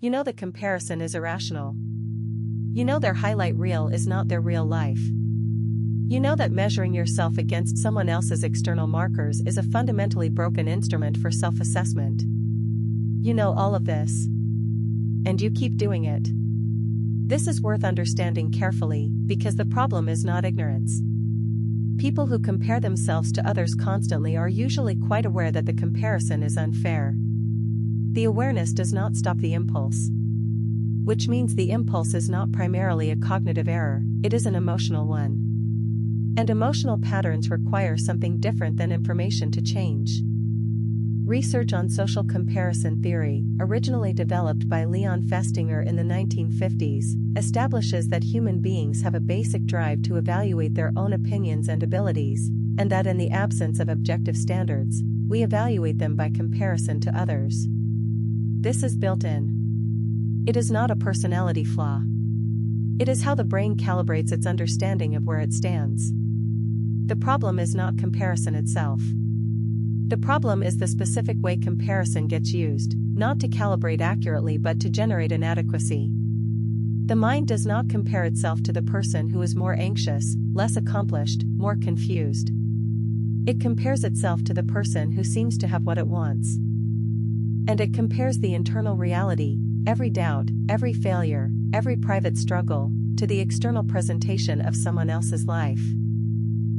You know the comparison is irrational. You know their highlight reel is not their real life. You know that measuring yourself against someone else's external markers is a fundamentally broken instrument for self-assessment. You know all of this. And you keep doing it. This is worth understanding carefully, because the problem is not ignorance. People who compare themselves to others constantly are usually quite aware that the comparison is unfair. The awareness does not stop the impulse. Which means the impulse is not primarily a cognitive error, it is an emotional one. And emotional patterns require something different than information to change. Research on social comparison theory, originally developed by Leon Festinger in the 1950s, establishes that human beings have a basic drive to evaluate their own opinions and abilities, and that in the absence of objective standards, we evaluate them by comparison to others. This is built in. It is not a personality flaw. It is how the brain calibrates its understanding of where it stands. The problem is not comparison itself. The problem is the specific way comparison gets used, not to calibrate accurately but to generate inadequacy. The mind does not compare itself to the person who is more anxious, less accomplished, more confused. It compares itself to the person who seems to have what it wants. And it compares the internal reality, every doubt, every failure, every private struggle, to the external presentation of someone else's life.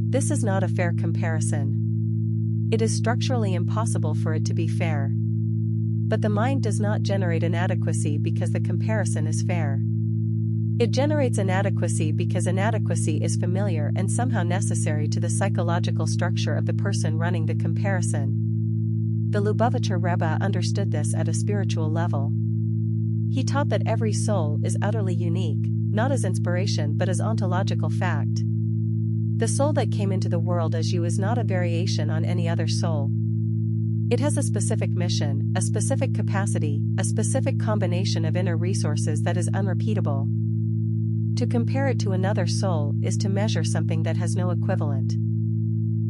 This is not a fair comparison. It is structurally impossible for it to be fair. But the mind does not generate inadequacy because the comparison is fair. It generates inadequacy because inadequacy is familiar and somehow necessary to the psychological structure of the person running the comparison. The Lubavitcher Rebbe understood this at a spiritual level. He taught that every soul is utterly unique, not as inspiration but as ontological fact. The soul that came into the world as you is not a variation on any other soul. It has a specific mission, a specific capacity, a specific combination of inner resources that is unrepeatable. To compare it to another soul is to measure something that has no equivalent.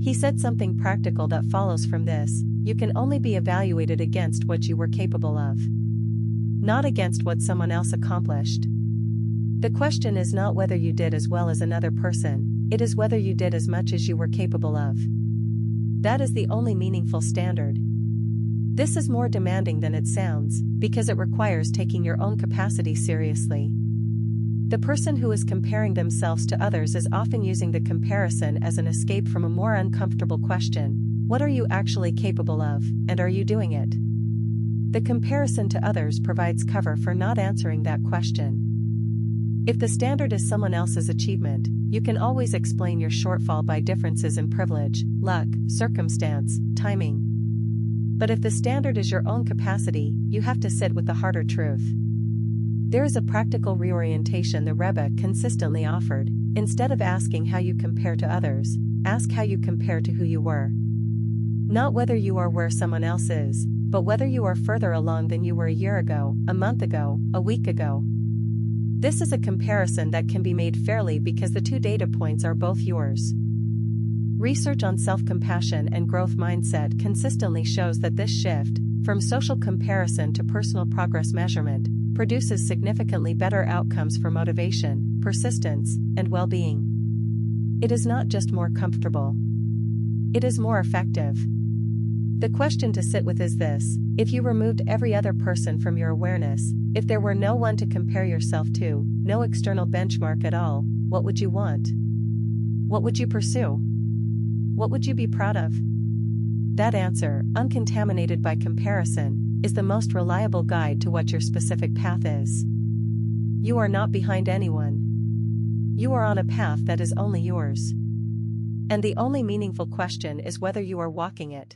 He said something practical that follows from this: you can only be evaluated against what you were capable of, not against what someone else accomplished. The question is not whether you did as well as another person, it is whether you did as much as you were capable of. That is the only meaningful standard. This is more demanding than it sounds, because it requires taking your own capacity seriously. The person who is comparing themselves to others is often using the comparison as an escape from a more uncomfortable question: what are you actually capable of, and are you doing it? The comparison to others provides cover for not answering that question. If the standard is someone else's achievement, you can always explain your shortfall by differences in privilege, luck, circumstance, timing. But if the standard is your own capacity, you have to sit with the harder truth. There is a practical reorientation the Rebbe consistently offered: instead of asking how you compare to others, ask how you compare to who you were. Not whether you are where someone else is, but whether you are further along than you were a year ago, a month ago, a week ago. This is a comparison that can be made fairly because the two data points are both yours. Research on self-compassion and growth mindset consistently shows that this shift, from social comparison to personal progress measurement, produces significantly better outcomes for motivation, persistence, and well-being. It is not just more comfortable. It is more effective. The question to sit with is this: if you removed every other person from your awareness, if there were no one to compare yourself to, no external benchmark at all, what would you want? What would you pursue? What would you be proud of? That answer, uncontaminated by comparison, is the most reliable guide to what your specific path is. You are not behind anyone. You are on a path that is only yours. And the only meaningful question is whether you are walking it.